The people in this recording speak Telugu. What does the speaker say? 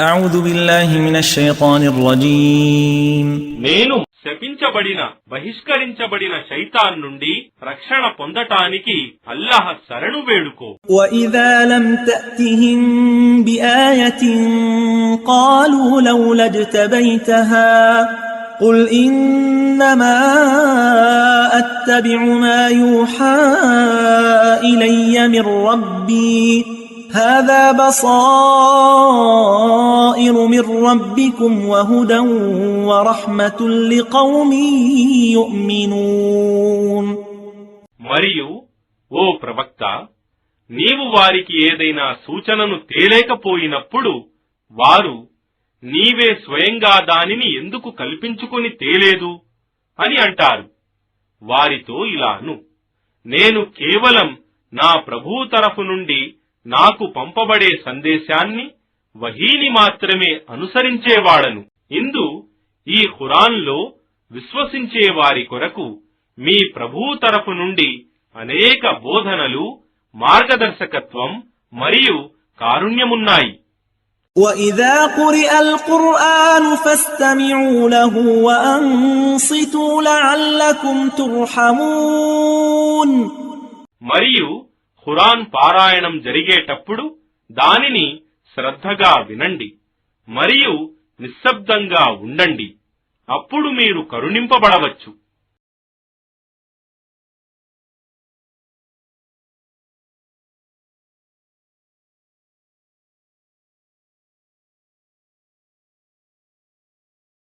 أعوذ بالله من الشيطان الرجيم నేను శపించబడిన బహిష్కరించబడిన శైతాన్ నుండి రక్షణ పొందటానికి అల్లాహ్ శరణు వేడుకో. وإذا لم تأتهم بآية قالوا لولا اجتبيتها قل إنما أتبع ما يوحى إلي من ربي هذا بصائر من ربكم وهدى ورحمة لقوم يؤمنون. మరియు ఓ ప్రవక్త, నీవు వారికి ఏదైనా సూచనను తేలేకపోయినప్పుడు వారు నీవే స్వయంగా దానిని ఎందుకు కల్పించుకొని తేలేదు అని అంటారు. వారితో ఇలా అను, నేను కేవలం నా ప్రభువు తరఫు నుండి నాకు పంపబడే సందేశాన్ని, వహీని మాత్రమే అనుసరించేవాడను. ఇందు ఈ ఖురాన్లో విశ్వసించే వారి కొరకు మీ ప్రభువు తరఫు నుండి అనేక బోధనలు, మార్గదర్శకత్వం మరియు కారుణ్యమున్నాయి. وَإِذَا قُرِئَ الْقُرْآنُ فَاسْتَمِعُوا لَهُ وَأَنصِتُوا لَعَلَّكُمْ تُرْحَمُونَ. మరియు ఖురాన్ పారాయణం జరిగేటప్పుడు దానిని శ్రద్ధగా వినండి మరియు నిశ్శబ్దంగా ఉండండి, అప్పుడు మీరు కరుణింపబడవచ్చు.